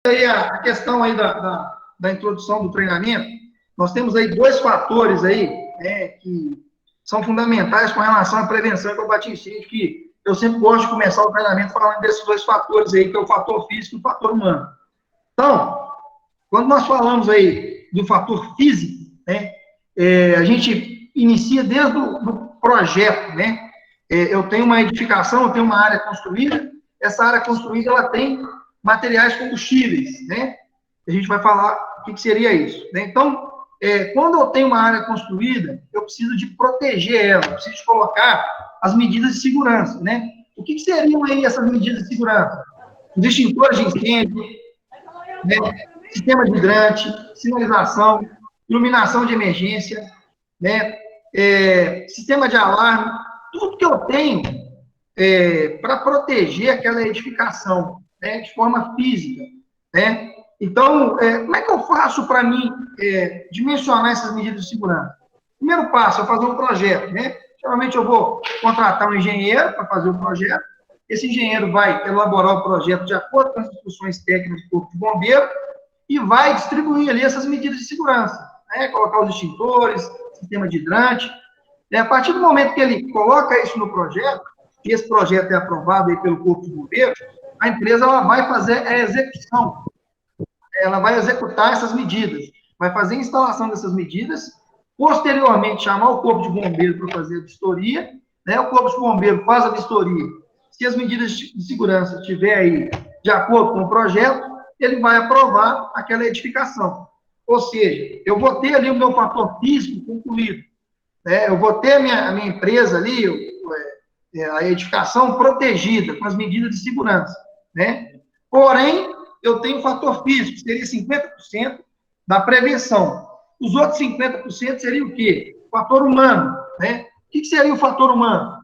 Aí a questão aí da introdução do treinamento, nós temos aí dois fatores aí, né, que são fundamentais com relação à prevenção e combate a incêndio, que eu sempre gosto de começar o treinamento falando desses dois fatores aí, que é o fator físico e o fator humano. Então, quando nós falamos aí do fator físico, né, a gente inicia desde o projeto, né? Eu tenho uma edificação, eu tenho uma área construída, essa área construída, ela tem materiais combustíveis, né? A gente vai falar o que seria isso, né? Então, quando eu tenho uma área construída, eu preciso de proteger ela, eu preciso de colocar as medidas de segurança, né? O que seriam aí essas medidas de segurança? Os extintores de incêndio, né? Sistema de hidrante, sinalização, iluminação de emergência, né? Sistema de alarme, tudo que eu tenho para proteger aquela edificação, né? De forma física, né? Então, como é que eu faço para mim dimensionar essas medidas de segurança? Primeiro passo é fazer um projeto, né? Geralmente eu vou contratar um engenheiro para fazer o projeto. Esse engenheiro vai elaborar o projeto de acordo com as instruções técnicas do Corpo de Bombeiro e vai distribuir ali essas medidas de segurança, né? Colocar os extintores, sistema de hidrante. A partir do momento que ele coloca isso no projeto, e esse projeto é aprovado aí pelo Corpo de Bombeiro, a empresa ela vai fazer a execução, ela vai executar essas medidas, vai fazer a instalação dessas medidas, posteriormente chamar o Corpo de Bombeiro para fazer a vistoria, né? O Corpo de Bombeiro faz a vistoria. Se as medidas de segurança estiver aí de acordo com o projeto, ele vai aprovar aquela edificação. Ou seja, eu vou ter ali o meu fator físico concluído, né? Eu vou ter a minha empresa ali, a edificação protegida com as medidas de segurança, né? Porém, eu tenho o fator físico, que seria 50% da prevenção. Os outros 50% seria o quê? O fator humano, né? O que seria o fator humano?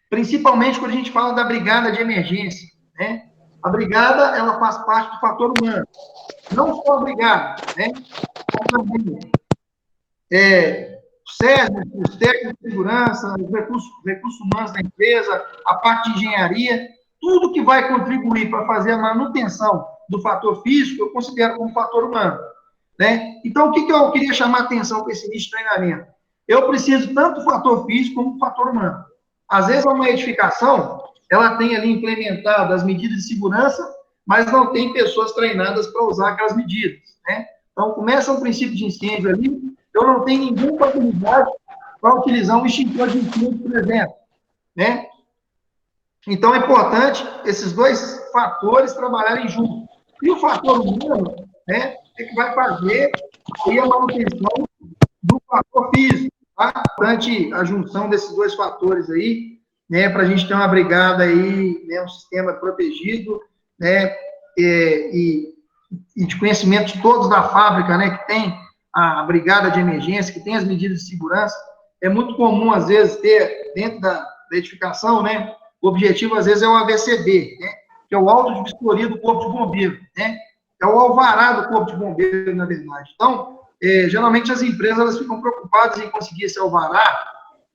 Principalmente quando a gente fala da brigada de emergência, né? A brigada, ela faz parte do fator humano. Não só a brigada, né? Mas também o SESI, os técnicos de segurança, os recursos humanos da empresa, a parte de engenharia, tudo que vai contribuir para fazer a manutenção do fator físico, eu considero como fator humano, né? Então, o que eu queria chamar a atenção com esse início de treinamento? Eu preciso tanto do fator físico como do fator humano. Às vezes, uma edificação, ela tem ali implementado as medidas de segurança, mas não tem pessoas treinadas para usar aquelas medidas, né? Então, começa um princípio de incêndio ali, eu não tenho nenhuma habilidade para utilizar um extintor de incêndio, por exemplo, né? Então, é importante esses dois fatores trabalharem juntos. E o fator humano, né, é que vai fazer a manutenção do fator físico, tá? Durante a junção desses dois fatores aí, né, para a gente ter uma brigada aí, né, um sistema protegido, né, e de conhecimento de todos da fábrica, né, que tem a brigada de emergência, que tem as medidas de segurança. É muito comum, às vezes, ter dentro da edificação, né, o objetivo, às vezes, é o AVCB, né, que é o auto de vistoria do Corpo de Bombeiro, né, é o alvará do Corpo de Bombeiro, na verdade. Então, geralmente as empresas elas ficam preocupadas em conseguir esse alvará,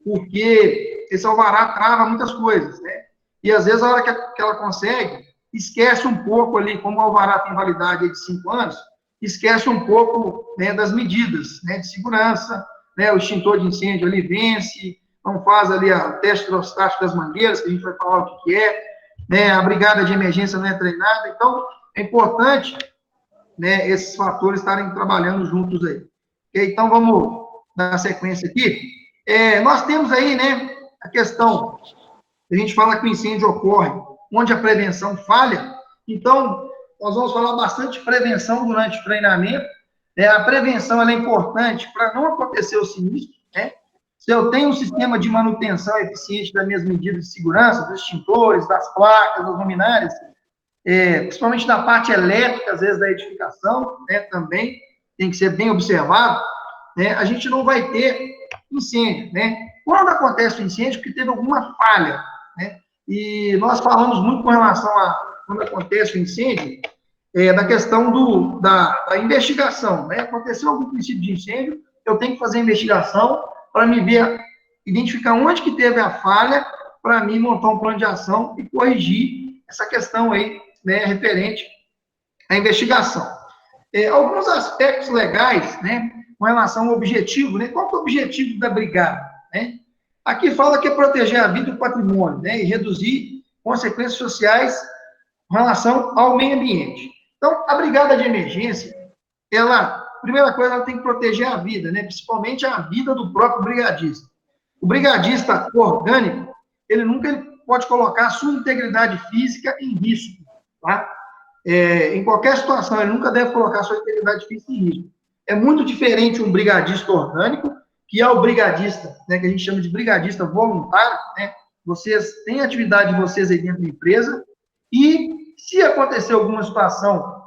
porque esse alvará trava muitas coisas, né, e às vezes a hora que ela consegue, esquece um pouco ali, como o alvará tem validade de 5 anos, esquece um pouco, né, das medidas, né, de segurança, né, o extintor de incêndio ali vence, não faz ali o teste hidrostático das mangueiras, que a gente vai falar o que é, né, a brigada de emergência não é treinada, então é importante, né, esses fatores estarem trabalhando juntos aí. Okay? Então, vamos dar sequência aqui. Nós temos aí, né, a questão, a gente fala que o incêndio ocorre onde a prevenção falha, então, nós vamos falar bastante de prevenção durante o treinamento. A prevenção ela é importante para não acontecer o sinistro, né? Se eu tenho um sistema de manutenção eficiente das minhas medidas de segurança, dos extintores, das placas, das luminárias, principalmente da parte elétrica, às vezes, da edificação, né, também tem que ser bem observado, né, a gente não vai ter incêndio, né? Quando acontece o incêndio, porque teve alguma falha, né? E nós falamos muito com relação a quando acontece o incêndio, da questão da investigação, né? Aconteceu algum princípio de incêndio, eu tenho que fazer a investigação para me ver, identificar onde que teve a falha, para mim montar um plano de ação e corrigir essa questão aí, né, referente a investigação. Alguns aspectos legais, né, com relação ao objetivo, né, qual que é o objetivo da brigada, né? Aqui fala que é proteger a vida e o patrimônio, né, e reduzir consequências sociais com relação ao meio ambiente. Então, a brigada de emergência, primeira coisa, ela tem que proteger a vida, né, principalmente a vida do próprio brigadista. O brigadista orgânico, ele nunca pode colocar a sua integridade física em risco, tá? Em qualquer situação, ele nunca deve colocar a sua integridade física em risco. É muito diferente um brigadista orgânico, que é o brigadista, né, que a gente chama de brigadista voluntário, né? Vocês têm a atividade de vocês aí dentro da empresa, e se acontecer alguma situação,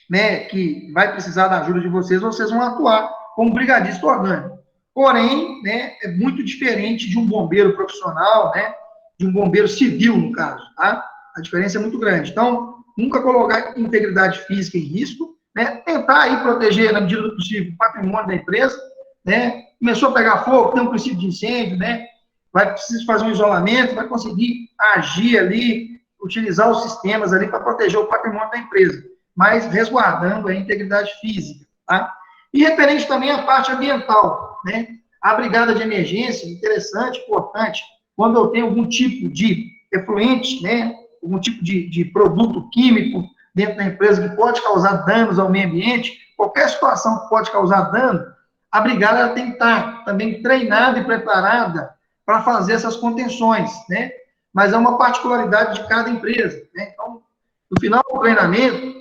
né, que vai precisar da ajuda de vocês, vocês vão atuar como brigadista orgânico. Porém, né, é muito diferente de um bombeiro profissional, né, de um bombeiro civil, no caso, tá? A diferença é muito grande. Então, nunca colocar integridade física em risco, né, tentar aí proteger, na medida do possível, o patrimônio da empresa, né, começou a pegar fogo, tem um princípio de incêndio, né, vai precisar fazer um isolamento, vai conseguir agir ali, utilizar os sistemas ali para proteger o patrimônio da empresa, mas resguardando a integridade física, tá? E referente também à parte ambiental, né, a brigada de emergência, interessante, importante, quando eu tenho algum tipo de efluente, né, algum tipo de produto químico dentro da empresa que pode causar danos ao meio ambiente, qualquer situação que pode causar dano, a brigada ela tem que estar também treinada e preparada para fazer essas contenções, né? Mas é uma particularidade de cada empresa, né? Então, no final do treinamento,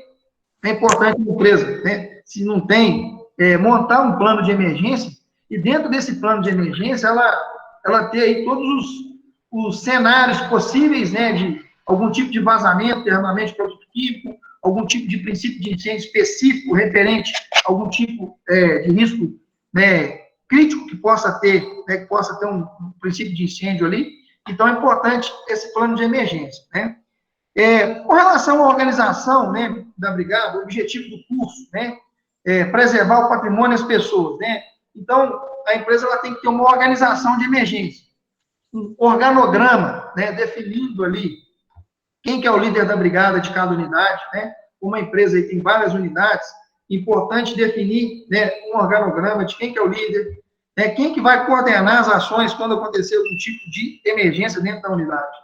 é importante a empresa, né, se não tem, montar um plano de emergência, e dentro desse plano de emergência, ela ter aí todos os cenários possíveis, né, de algum tipo de vazamento, derramamento de produto químico, algum tipo de princípio de incêndio específico referente a algum tipo de risco, né, crítico que possa ter, né, que possa ter um princípio de incêndio ali. Então, é importante esse plano de emergência, né? Com relação à organização, né, da brigada, o objetivo do curso, né, preservar o patrimônio e as pessoas, né? Então, a empresa ela tem que ter uma organização de emergência, um organograma, né, definindo ali quem que é o líder da brigada de cada unidade, né? Uma empresa aí tem várias unidades, importante definir, né, um organograma de quem que é o líder, né, quem que vai coordenar as ações quando acontecer algum tipo de emergência dentro da unidade.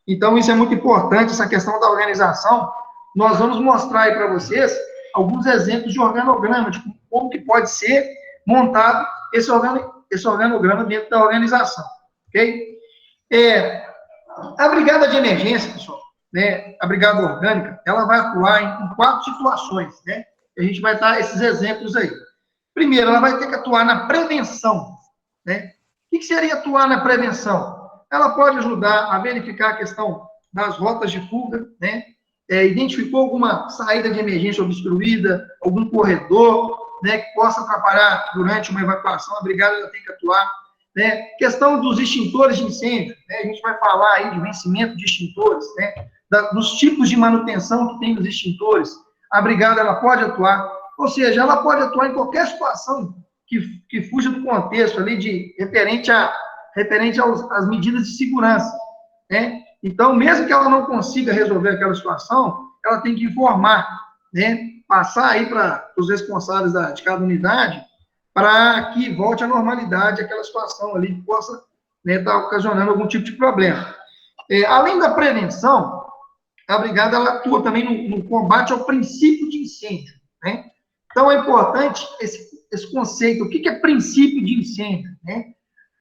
Então, isso é muito importante, essa questão da organização. Nós vamos mostrar aí para vocês alguns exemplos de organograma, de como que pode ser montado esse organograma dentro da organização, ok? A brigada de emergência, pessoal, né, a brigada orgânica, ela vai atuar em 4 situações, né? A gente vai dar esses exemplos aí. Primeiro, ela vai ter que atuar na prevenção, né? O que seria atuar na prevenção? Ela pode ajudar a verificar a questão das rotas de fuga, né? Identificou alguma saída de emergência obstruída, algum corredor, né, que possa atrapalhar durante uma evacuação, a brigada ela tem que atuar, né? Questão dos extintores de incêndio, né? A gente vai falar aí de vencimento de extintores, né? Dos tipos de manutenção que tem nos extintores, a brigada ela pode atuar, ou seja, ela pode atuar em qualquer situação que fuja do contexto ali de referente às medidas de segurança, né? Então, mesmo que ela não consiga resolver aquela situação, ela tem que informar, né? Passar aí para os responsáveis de cada unidade, para que volte à normalidade aquela situação ali que possa, né, estar ocasionando algum tipo de problema. Além da prevenção, a brigada ela atua também no combate ao princípio de incêndio, né? Então, é importante esse conceito. O que é princípio de incêndio, né?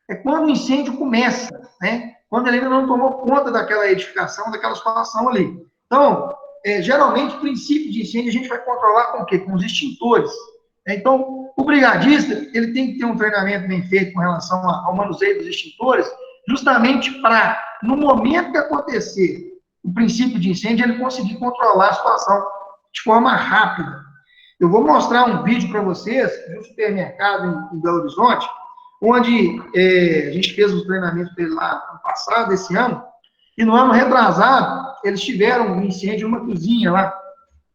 É quando o incêndio começa, né? Quando ele ainda não tomou conta daquela edificação, daquela situação ali. Então, geralmente, o princípio de incêndio a gente vai controlar com o quê? Com os extintores. Então, o brigadista, ele tem que ter um treinamento bem feito com relação ao manuseio dos extintores, justamente para, no momento que acontecer o princípio de incêndio, ele conseguir controlar a situação de forma rápida. Eu vou mostrar um vídeo para vocês de um supermercado em Belo Horizonte, onde a gente fez os treinamentos dele lá no passado, esse ano, e no ano retrasado, eles tiveram um incêndio em uma cozinha lá,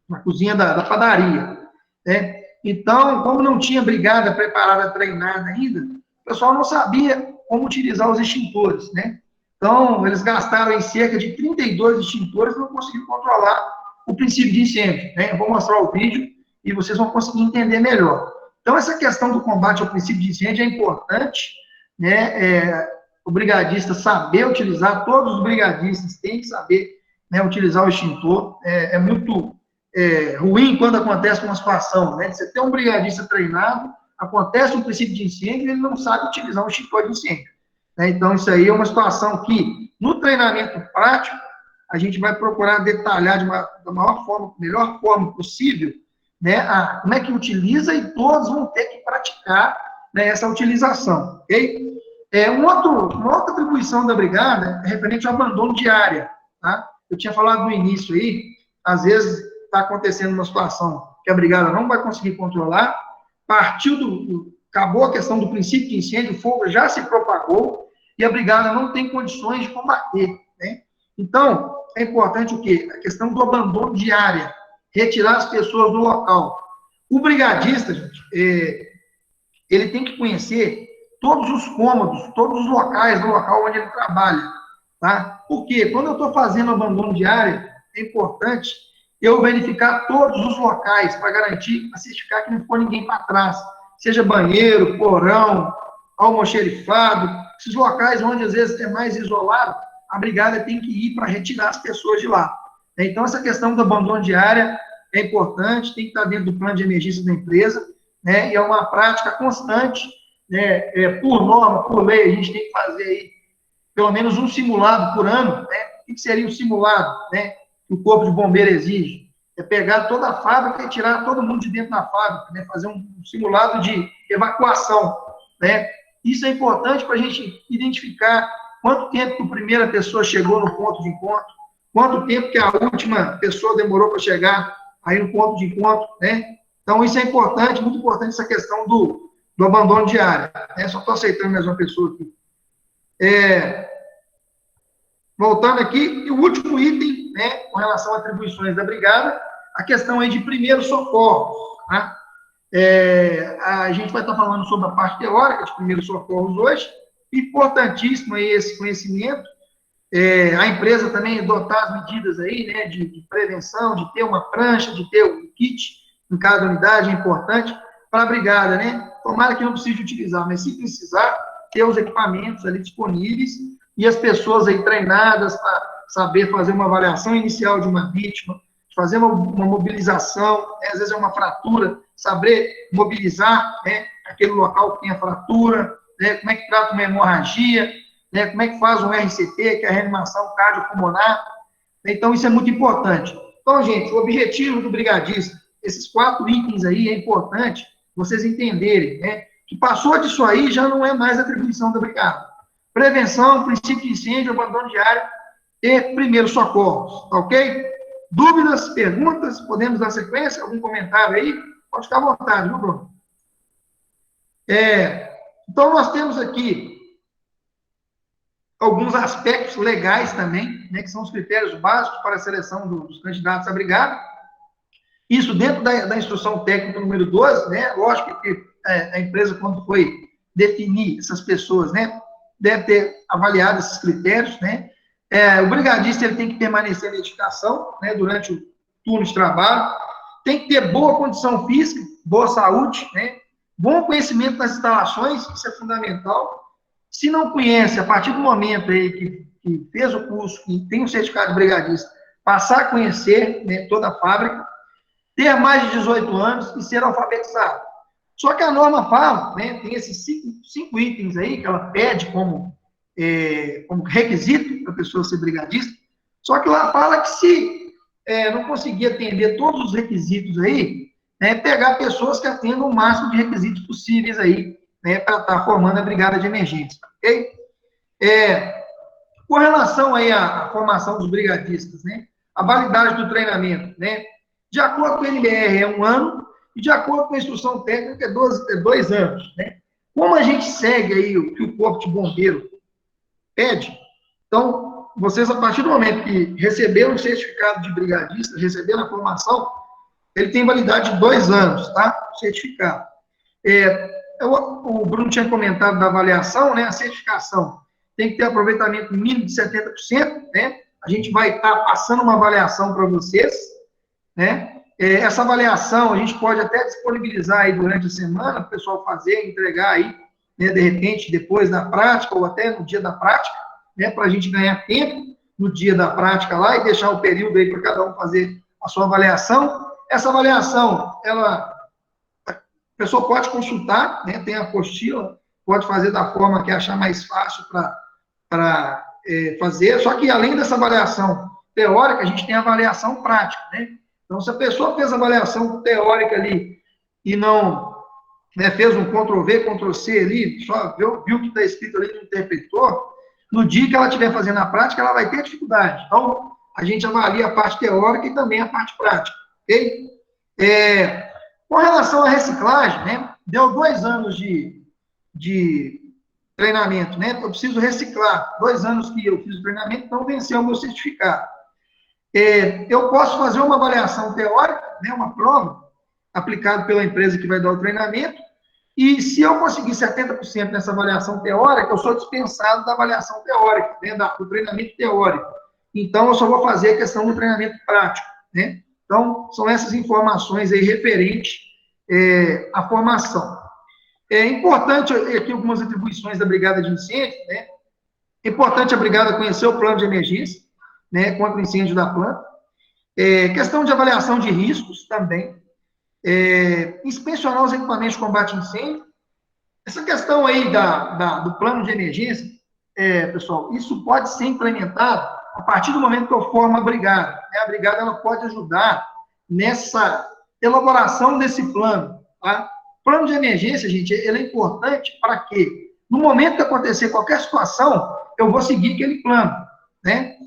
na cozinha da padaria, né? Então, como não tinha brigada preparada, treinada ainda, o pessoal não sabia como utilizar os extintores, né? Então, eles gastaram em cerca de 32 extintores e não conseguiram controlar o princípio de incêndio, né? Eu vou mostrar o vídeo e vocês vão conseguir entender melhor. Então, essa questão do combate ao princípio de incêndio é importante, né? O brigadista saber utilizar, todos os brigadistas têm que saber, né, utilizar o extintor. É muito ruim quando acontece uma situação, né? Você tem um brigadista treinado, acontece um princípio de incêndio e ele não sabe utilizar um extintor de incêndio. Né? Então, isso aí é uma situação que, no treinamento prático, a gente vai procurar detalhar da melhor forma possível, né, como é que utiliza e todos vão ter que praticar, né, essa utilização, ok? Uma outra atribuição da brigada é referente ao abandono de área, tá? Eu tinha falado no início aí, às vezes está acontecendo uma situação que a brigada não vai conseguir controlar, acabou a questão do princípio de incêndio, o fogo já se propagou e a brigada não tem condições de combater, né? Então, é importante o quê? A questão do abandono de área, retirar as pessoas do local. O brigadista, gente, ele tem que conhecer todos os cômodos, todos os locais do local onde ele trabalha, tá? Porque quando eu estou fazendo abandono de área, é importante eu verificar todos os locais para garantir, para certificar que não ficou ninguém para trás, seja banheiro, porão, almoxerifado, esses locais onde às vezes é mais isolado, a brigada tem que ir para retirar as pessoas de lá. Então, essa questão do abandono de área é importante, tem que estar dentro do plano de emergência da empresa, né? E é uma prática constante, né? Por norma, por lei, a gente tem que fazer aí pelo menos um simulado por ano, né? O que seria um simulado, né? Que o Corpo de Bombeiro exige? É pegar toda a fábrica e tirar todo mundo de dentro da fábrica, né? Fazer um simulado de evacuação, né? Isso é importante para a gente identificar quanto tempo que a primeira pessoa chegou no ponto de encontro, quanto tempo que a última pessoa demorou para chegar aí no ponto de encontro, né? Então, isso é importante, muito importante essa questão do abandono de área, né? Só estou aceitando mais uma pessoa aqui. Voltando aqui, e o último item, né, com relação a atribuições da brigada, a questão aí de primeiro socorro, tá? A gente vai estar falando sobre a parte teórica de primeiros socorros hoje, importantíssimo aí esse conhecimento, a empresa também dotar as medidas aí, né, de prevenção, de ter uma prancha, de ter um kit em cada unidade, é importante para a brigada, né? Tomara que não precise utilizar, mas se precisar, ter os equipamentos ali disponíveis e as pessoas aí treinadas para saber fazer uma avaliação inicial de uma vítima, fazer uma mobilização, né? Às vezes é uma fratura, saber mobilizar, né, aquele local que tem a fratura, né? Como é que trata uma hemorragia, né? Como é que faz um RCP, que é a reanimação cardiopulmonar. Então, isso é muito importante. Então, gente, o objetivo do brigadista, esses 4 itens aí, é importante vocês entenderem, né? Que passou disso aí, já não é mais atribuição da brigada. Prevenção, princípio de incêndio, abandono de área e primeiros socorros, tá ok? Dúvidas, perguntas, podemos dar sequência? Algum comentário aí? Pode ficar à vontade, viu, Bruno? Então, nós temos aqui alguns aspectos legais também, né, que são os critérios básicos para a seleção dos candidatos à brigada. Isso dentro da instrução técnica número 12, né? Lógico que a empresa, quando foi definir essas pessoas, né, deve ter avaliado esses critérios, né? O brigadista ele tem que permanecer na edificação, né, durante o turno de trabalho, tem que ter boa condição física, boa saúde, né? Bom conhecimento das instalações, isso é fundamental. Se não conhece, a partir do momento aí que fez o curso, que tem um certificado de brigadista, passar a conhecer, né, toda a fábrica, ter mais de 18 anos e ser alfabetizado. Só que a norma fala, né, tem esses cinco itens aí que ela pede como requisito para a pessoa ser brigadista, só que lá fala que se não conseguir atender todos os requisitos aí, né, pegar pessoas que atendam o máximo de requisitos possíveis aí, né, para estar formando a brigada de emergência, ok? Com relação aí à formação dos brigadistas, né, a validade do treinamento, né, de acordo com o NBR é 1 ano, e de acordo com a instrução técnica é 2 anos, né? Como a gente segue aí o que o Corpo de Bombeiro pede, então, vocês, a partir do momento que receberam o certificado de brigadista, receberam a formação, ele tem validade de 2 anos, tá? O certificado. O Bruno tinha comentado da avaliação, né? A certificação tem que ter aproveitamento mínimo de 70%, né? A gente vai estar passando uma avaliação para vocês, né? Essa avaliação a gente pode até disponibilizar aí durante a semana, para o pessoal fazer, entregar aí, né, de repente, depois da prática, ou até no dia da prática, né, para a gente ganhar tempo no dia da prática lá e deixar o período aí para cada um fazer a sua avaliação. Essa avaliação, a pessoa pode consultar, né, tem a apostila, pode fazer da forma que achar mais fácil para fazer, só que além dessa avaliação teórica, a gente tem a avaliação prática, né? Então, se a pessoa fez a avaliação teórica ali e não, né, fez um Ctrl+V, Ctrl+C ali, só viu o que está escrito ali, não interpretou, no dia que ela estiver fazendo a prática, ela vai ter dificuldade. Então, a gente avalia a parte teórica e também a parte prática, ok? Com relação à reciclagem, né, deu 2 anos de treinamento, né, eu preciso reciclar, 2 anos que eu fiz o treinamento, então venceu o meu certificado. Eu posso fazer uma avaliação teórica, né, uma prova, aplicada pela empresa que vai dar o treinamento, e se eu conseguir 70% nessa avaliação teórica, eu sou dispensado da avaliação teórica, né, do treinamento teórico. Então, eu só vou fazer a questão do treinamento prático, né? Então, são essas informações aí referentes à formação. É importante, aqui algumas atribuições da Brigada de Incêndio, né? É importante a Brigada conhecer o plano de emergência, né, contra o incêndio da planta. Questão de avaliação de riscos também. Inspecionar os equipamentos de combate a incêndio. Essa questão aí do plano de emergência, pessoal, isso pode ser implementado a partir do momento que eu formo a brigada. Né? A brigada ela pode ajudar nessa elaboração desse plano. Tá? O plano de emergência, gente, ele é importante para que, no momento que acontecer qualquer situação, eu vou seguir aquele plano. Né?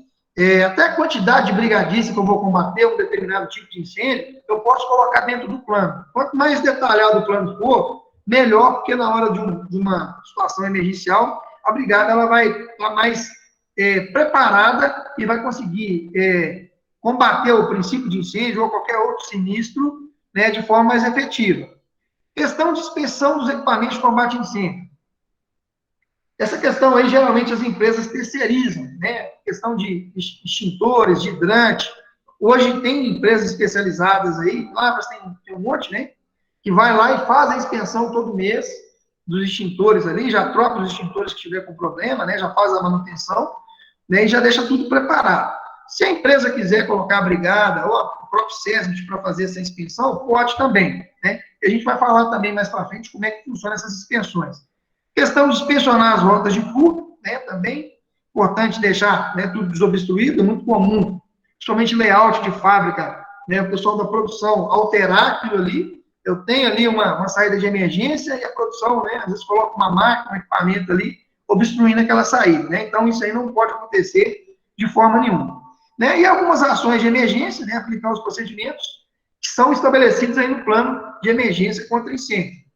Até a quantidade de brigadistas que eu vou combater um determinado tipo de incêndio, eu posso colocar dentro do plano. Quanto mais detalhado o plano for, melhor, porque na hora de uma situação emergencial, a brigada ela vai estar mais preparada e vai conseguir combater o princípio de incêndio ou qualquer outro sinistro, né, de forma mais efetiva. Questão de inspeção dos equipamentos de combate a incêndio. Essa questão aí, geralmente, as empresas terceirizam, né? Questão de extintores, de hidrante. Hoje tem empresas especializadas aí, lá tem um monte, né? Que vai lá e faz a inspeção todo mês dos extintores ali, já troca os extintores que tiver com problema, né? Já faz a manutenção, né? E já deixa tudo preparado. Se a empresa quiser colocar a brigada ou o próprio SESMIT para fazer essa inspeção, pode também, né? E a gente vai falar também mais para frente como é que funciona essas inspeções. Questão de inspecionar as rotas de fuga, né, também, importante deixar, né, tudo desobstruído, é muito comum, principalmente layout de fábrica, né, o pessoal da produção alterar aquilo ali, eu tenho ali uma saída de emergência e a produção, né, às vezes coloca uma máquina, um equipamento ali, obstruindo aquela saída, né, então isso aí não pode acontecer de forma nenhuma. Né, e algumas ações de emergência, né, aplicar os procedimentos que são estabelecidos aí no plano de emergência contra incêndio.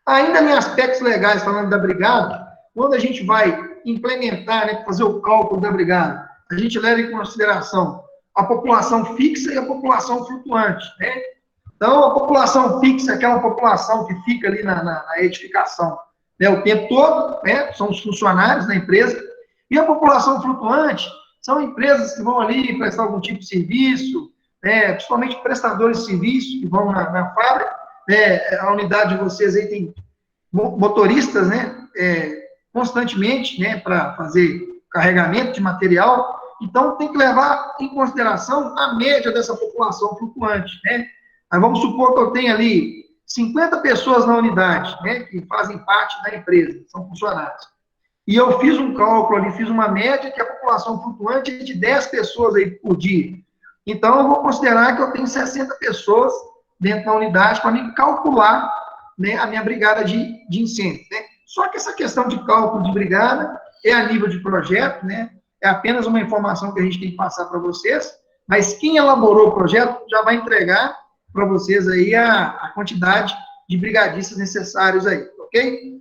Ainda em aspectos legais, falando da brigada, quando a gente vai implementar, né, fazer o cálculo da brigada, a gente leva em consideração a população fixa e a população flutuante, né? Então, a população fixa é aquela população que fica ali na edificação, né, o tempo todo, né, são os funcionários da empresa, e a população flutuante são empresas que vão ali prestar algum tipo de serviço, né, principalmente prestadores de serviço que vão na fábrica. A unidade de vocês aí tem motoristas, né, constantemente, né, para fazer carregamento de material, então tem que levar em consideração a média dessa população flutuante, né. Aí vamos supor que eu tenho ali 50 pessoas na unidade, né, que fazem parte da empresa, são funcionários. E eu fiz um cálculo ali, fiz uma média que a população flutuante é de 10 pessoas aí por dia. Então, eu vou considerar que eu tenho 60 pessoas dentro da unidade para me calcular, né, a minha brigada de incêndio. Né? Só que essa questão de cálculo de brigada é a nível de projeto, né? É apenas uma informação que a gente tem que passar para vocês, mas quem elaborou o projeto já vai entregar para vocês aí a quantidade de brigadistas necessários aí, ok?